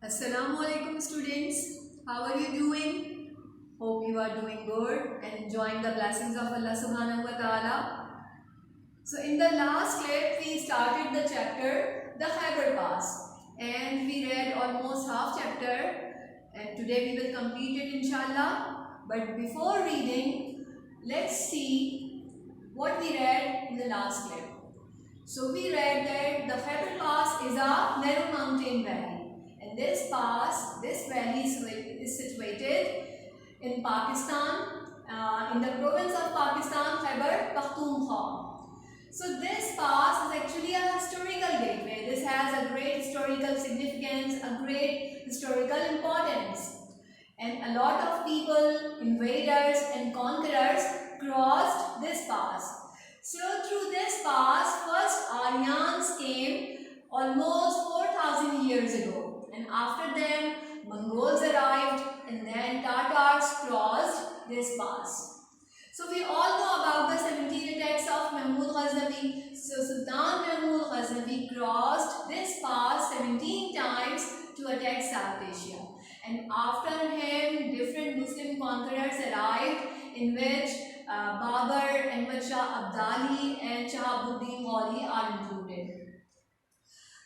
Assalamu alaikum students. How are you doing? Hope you are doing good and enjoying the blessings of Allah subhanahu wa ta'ala. So in the last clip we started the chapter the Khyber Pass and we read almost half chapter and today we will complete it inshallah. But before reading, let's see what we read in the last clip. So we read that the Khyber Pass is a narrow mountain valley. And this valley is situated in Pakistan, in the province of Pakistan, Khyber Pakhtunkhwa. So this pass is actually a historical gateway. This has a great historical significance, a great historical importance. And a lot of people, invaders and conquerors crossed this pass. So through this pass, first Aryans came almost 4,000 years ago. And after them, Mongols arrived and then Tatars crossed this pass. So we all know about the 17 attacks of Mahmud Ghaznavi. So Sultan Mahmud Ghaznavi crossed this pass 17 times to attack South Asia. And after him, different Muslim conquerors arrived in which Babur, Ahmad Shah Abdali and Shahabuddin Ghori are included.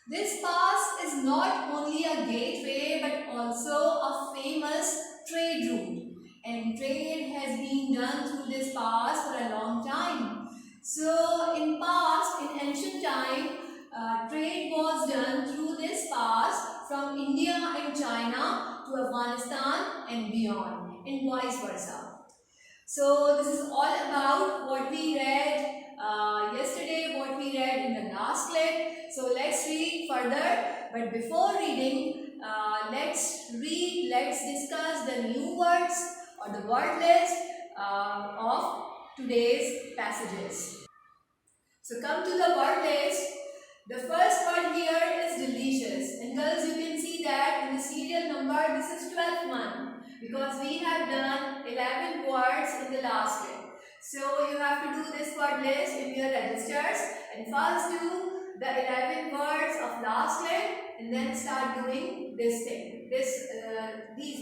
This pass is not only a gateway but also a famous trade route, and trade has been done through this pass for a long time. So in ancient time, trade was done through this pass from India and China to Afghanistan and beyond, and vice versa. So this is all about what we read yesterday, what we read in the last clip. So let's read further. But before reading, let's discuss the new words or the word list of today's passages. So come to the word list. The first word here is delicious. And girls, you can see that in the serial number, this is 12th one, because we have done 11 words in the last clip. So you have to do this word list in your registers and first do the 11 words of last clip and then start doing these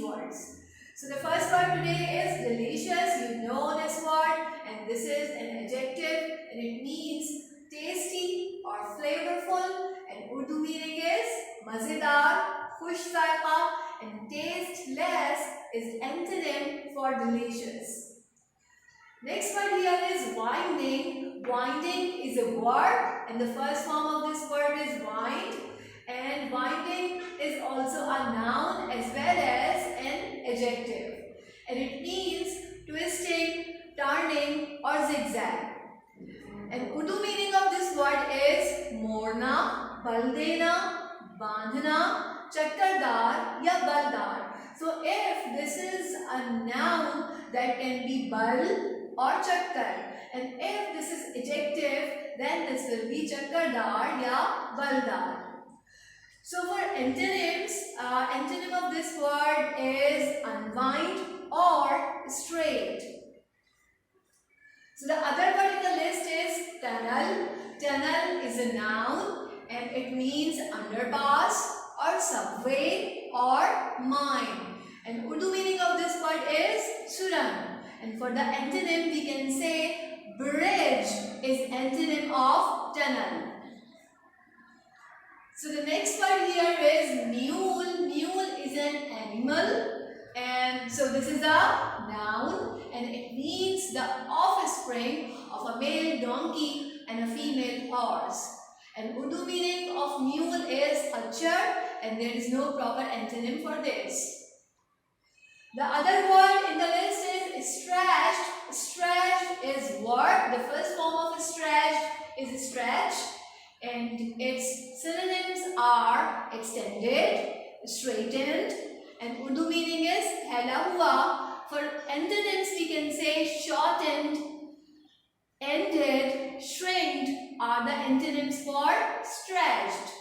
words. So the first word today is delicious. You know this word, and this is an adjective and it means tasty or flavorful, and Urdu meaning is mazedar, khush zaiqa, and tasteless is antonym for delicious. Next word here is winding. Winding is a verb and the first form of this word is wind, and winding is also a noun as well as an adjective, and it means twisting, turning or zigzag. And Urdu meaning of this word is morna, baldena, bandhna, chakkardar ya baldar. So if this is a noun, that can be bal or chakkar, and if this is adjective, then this will be chakkardar ya baldar. So for antonyms, antonym of this word is unwind or straight. So the other word in the list is tunnel. Tunnel is a noun and it means underpass or subway or mine. And Urdu meaning of this word is surang. And for the antonym we can say bridge is antonym of tunnel. So the next word here is mule. Mule is an animal, and so this is a noun and it means the offspring of a male donkey and a female horse. And Urdu meaning of mule is achar, and there is no proper antonym for this. The other word in the list is stretched. Stretched is verb. The first form of stretched is stretch, and its synonyms are extended, straightened, and Urdu meaning is phaila hua. For antonyms we can say shortened, ended, shrinked are the antonyms for stretched.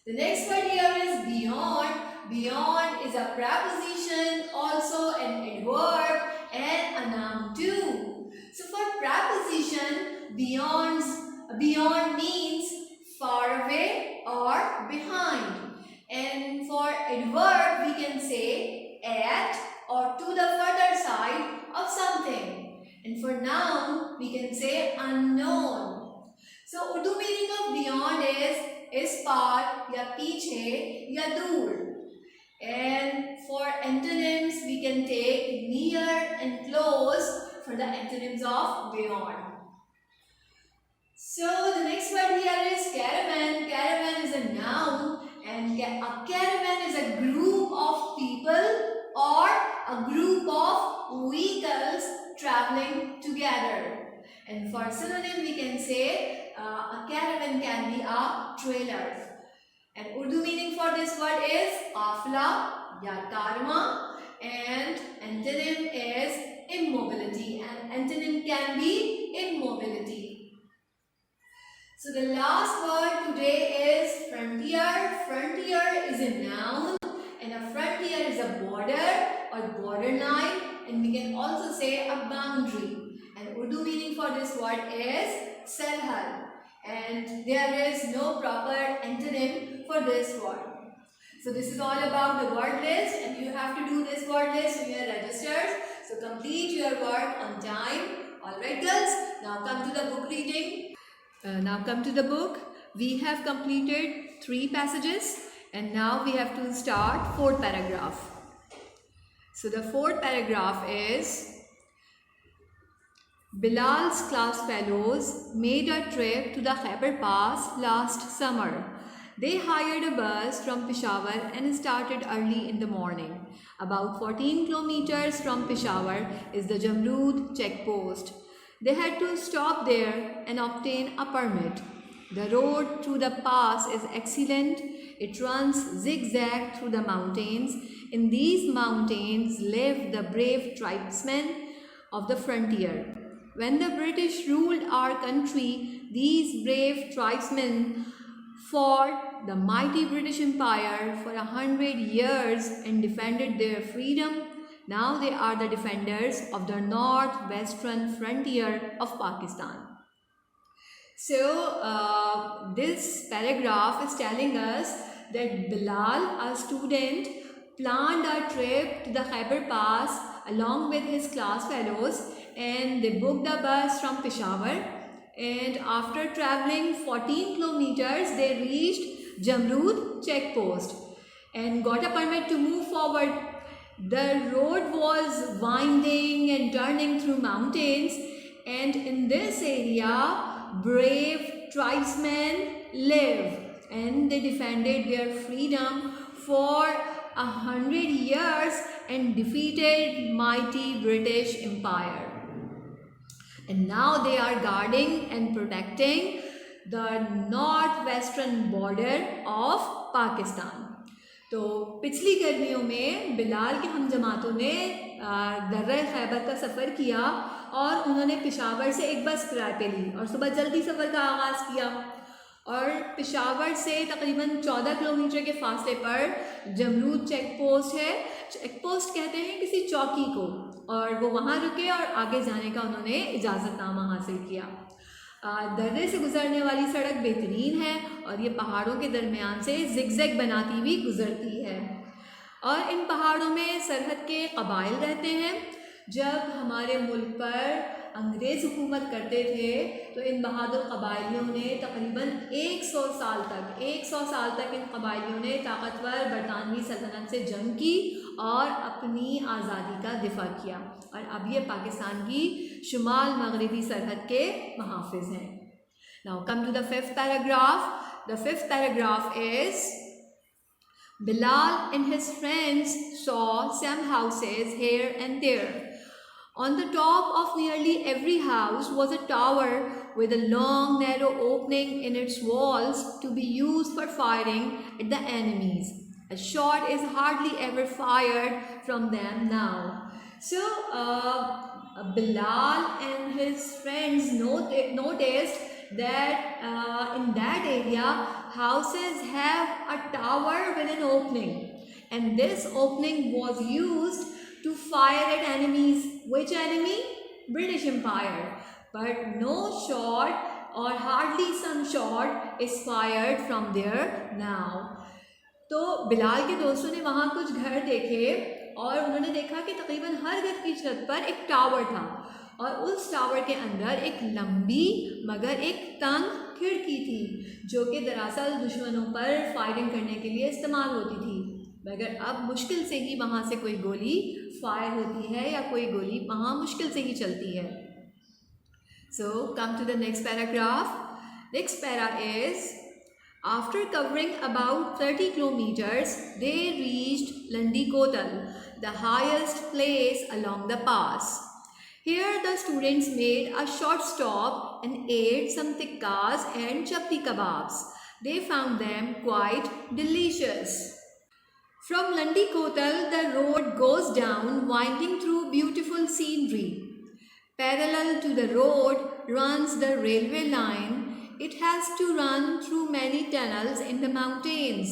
The next word here is beyond. Beyond is a preposition, also an adverb and a noun too. So for preposition, beyond means far away or behind. And for adverb, we can say at or to the further side of something. And for noun, we can say unknown. So Urdu meaning of beyond is par, ya piche, ya dur. And for antonyms, we can take near and close for the antonyms of beyond. So the next word here is caravan. Caravan is a noun, and a caravan is a group of people or a group of vehicles traveling together. And for synonym, we can say a caravan can be a trailer. And Urdu meaning for this word is qafla ya karma, and antonym is immobility, and antonym can be immobility. So the last word today is frontier. Frontier is a noun, and a frontier is a border or borderline, and we can also say a boundary. And Urdu meaning for this word is sarhad, and there is no proper antonym for this word. So this is all about the word list, and you have to do this word list in your registers. So complete your work on time. Alright girls, now come to the book reading. Now come to the book. We have completed 3 passages, and now we have to start 4th paragraph. So the 4th paragraph is: Bilal's class fellows made a trip to the Khyber Pass last summer. They hired a bus from Peshawar and started early in the morning. About 14 kilometers from Peshawar is the Jamrud checkpost. They had to stop there and obtain a permit. The road through the pass is excellent. It runs zigzag through the mountains. In these mountains live the brave tribesmen of the frontier. When the British ruled our country, these brave tribesmen fought the mighty British Empire for 100 years and defended their freedom. Now they are the defenders of the northwestern frontier of Pakistan. So this paragraph is telling us that Bilal, a student, planned a trip to the Khyber Pass along with his class fellows, and they booked a bus from Peshawar, and after traveling 14 kilometers they reached Jamrud checkpost and got a permit to move forward. The road was winding and turning through mountains, and in this area brave tribesmen live, and they defended their freedom for 100 years and defeated mighty British Empire. And now they are guarding and protecting the northwestern border of Pakistan. तो पिछली गर्मियों में बिलाल के हम जमातों ने दर्रा खैबर का सफ़र किया और उन्होंने पेशावर से एक बस किराए पे ली और सुबह जल्दी सफ़र का आगाज़ किया, और पेशावर से तकरीबन 14 किलोमीटर के फासले पर जमरूद चेक पोस्ट है। चेक पोस्ट कहते हैं किसी चौकी को, और वो वहाँ रुके और आगे जाने का उन्होंने इजाज़तनामा हासिल किया। दर्रे से गुज़रने वाली सड़क बेहतरीन है और ये पहाड़ों के दरमियान से जिगजैग बनाती हुई गुज़रती है, और इन पहाड़ों में सरहद के कबाइल रहते हैं। जब हमारे मुल्क पर अंग्रेज़ हुकूमत करते थे तो इन बहादुर कबाइलियों ने तकरीबन 100 साल तक इन कबाइलियों ने ताकतवर बरतानवी सल्तनत से जंग की और अपनी आज़ादी का दिफा किया, और अब ये पाकिस्तान की शुमाल मगरबी सरहद के मुहाफ़िज़ हैं। Now come to the 5th paragraph. The 5th paragraph is: Bilal and his friends saw some houses here and there. On the top of nearly every house was a tower with a long narrow opening in its walls to be used for firing at the enemies. A shot is hardly ever fired from them now. So Bilal and his friends noticed that in that area houses have a tower with an opening, and this opening was used to fire at enemies. Which enemy? British Empire. But no shot or hardly some shot is fired from there now. تو بلال کے دوستوں نے وہاں کچھ گھر دیکھے اور انہوں نے دیکھا کہ تقریباً ہر گھر کی چھت پر ایک ٹاور تھا اور اس ٹاور کے اندر ایک لمبی مگر ایک تنگ کھڑکی تھی جو کہ دراصل دشمنوں پر فائرنگ کرنے کے لیے استعمال ہوتی تھی، مگر اب مشکل سے ہی وہاں سے کوئی گولی فائر ہوتی ہے یا کوئی گولی وہاں مشکل سے ہی چلتی ہے. So come to the next paragraph. Next para is, after covering about 30 kilometers, they reached Landi Kotal, the highest place along the pass. Here the students made a short stop and ate some tikkas and chapti kebabs. They found them quite delicious. From Landi Kotal, the road goes down, winding through beautiful scenery. Parallel to the road runs the railway line. It has to run through many tunnels in the mountains.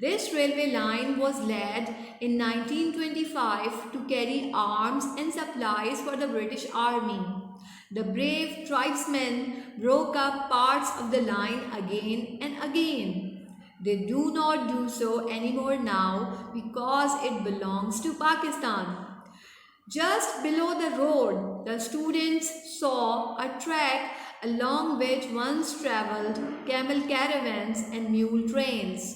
This railway line was laid in 1925 to carry arms and supplies for the British Army. The brave tribesmen broke up parts of the line again and again. They do not do so anymore now because it belongs to Pakistan. Just below the road, the students saw a track along which once travelled camel caravans and mule trains.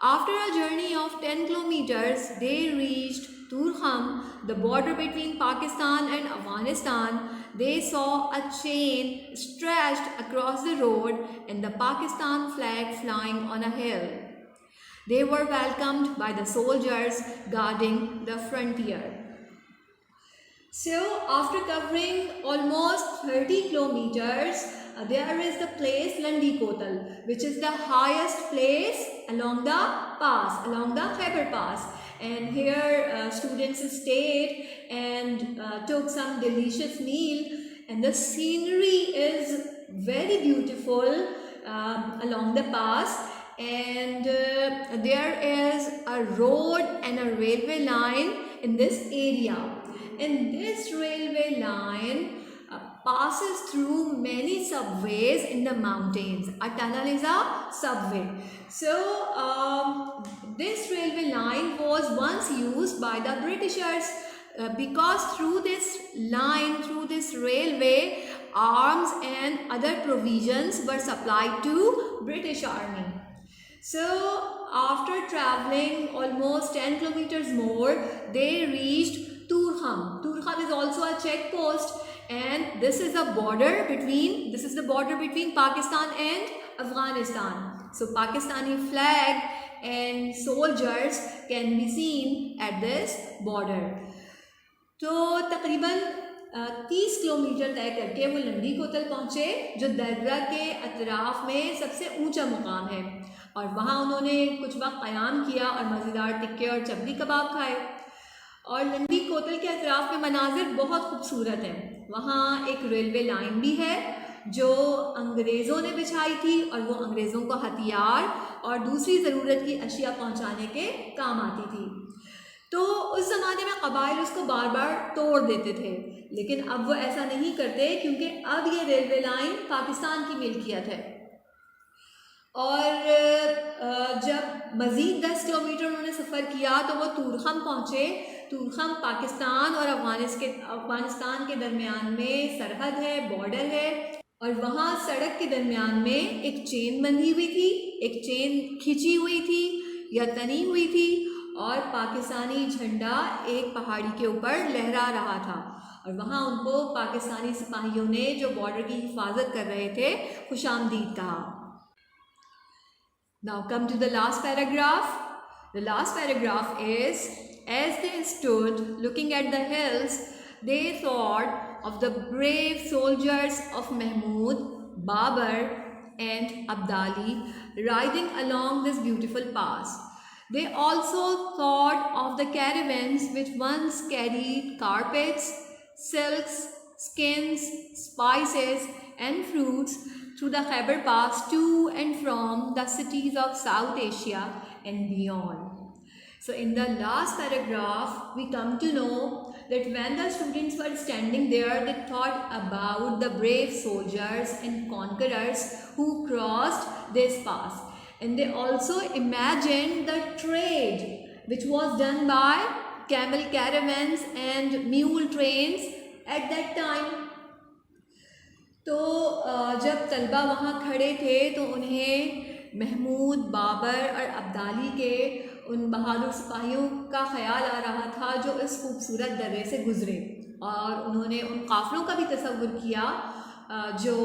After a journey of 10 kilometers, they reached Turkham, the border between Pakistan and Afghanistan. They saw a chain stretched across the road and the Pakistan flag flying on a hill. They were welcomed by the soldiers guarding the frontier. So after covering almost 30 kilometers, there is the place Landi Kotal, which is the highest place along the pass, along the Khyber Pass. And here students stayed and took some delicious meal, and the scenery is very beautiful along the pass. And there is a road and a railway line in this area. And this railway line passes through many subways in the mountains. A tunnel is a subway. So this railway line was once used by the Britishers because through this line, through this railway, arms and other provisions were supplied to British Army. So after traveling almost 10 kilometers more, they reached Turkham. Turkham is also a check post, and this is the border between Pakistan and Afghanistan. So Pakistani flag and soldiers can be seen at this border. تو تقریباً 30 kilometre طے کر کے وہ لنڈی کوتل پہنچے، جو درگاہ کے اطراف میں سب سے اونچا مقام ہے، اور وہاں انہوں نے کچھ وقت قیام کیا اور مزیدار ٹکے اور چپلی کباب کھائے. اور لنڈی کوتل کے اطراف میں مناظر بہت خوبصورت ہیں. وہاں ایک ریلوے لائن بھی ہے جو انگریزوں نے بچھائی تھی، اور وہ انگریزوں کو ہتھیار اور دوسری ضرورت کی اشیاء پہنچانے کے کام آتی تھی. تو اس زمانے میں قبائل اس کو بار بار توڑ دیتے تھے، لیکن اب وہ ایسا نہیں کرتے کیونکہ اب یہ ریلوے لائن پاکستان کی ملکیت ہے. اور جب مزید 10 کلومیٹر انہوں نے سفر کیا تو وہ تورخم پہنچے. تورخم پاکستان اور افغانستان کے درمیان میں سرحد ہے، بارڈر ہے، اور وہاں سڑک کے درمیان میں ایک چین بندھی ہوئی تھی، ایک چین کھینچی ہوئی تھی یا تنی ہوئی تھی، اور پاکستانی جھنڈا ایک پہاڑی کے اوپر لہرا رہا تھا، اور وہاں ان کو پاکستانی سپاہیوں نے جو بارڈر کی حفاظت کر رہے تھے خوش آمدید کہا. Now come to the last paragraph. The last paragraph is, as they stood looking at the hills, they thought of the brave soldiers of Mahmud, Babar and Abdali riding along this beautiful pass. They also thought of the caravans which once carried carpets, silks, skins, spices and fruits through the Khyber Pass to and from the cities of South Asia and beyond. So in the last paragraph, we come to know that when the students were standing there, they thought about the brave soldiers and conquerors who crossed this pass. and they also imagined the trade which was done by camel caravans and mule trains at that time. تو جب طلبہ وہاں کھڑے تھے تو انہیں محمود، بابر اور عبدالی کے ان بہادر سپاہیوں کا خیال آ رہا تھا جو اس خوبصورت درے سے گزرے، اور انہوں نے ان قافلوں کا بھی تصور کیا جو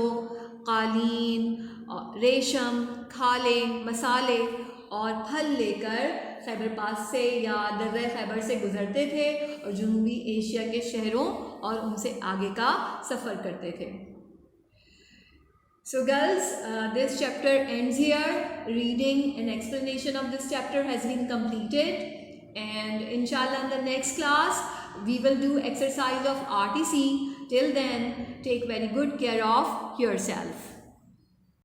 قالین، ریشم، کھالے، مسالے اور پھل لے کر خیبر پاس سے یا درہ خیبر سے گزرتے تھے اور جنوبی ایشیا کے شہروں اور ان سے آگے کا سفر کرتے تھے. So girls, this chapter ends here. Reading and explanation of this chapter has been completed, and inshallah in the next class we will do exercise of RTC. Till then, take very good care of yourself.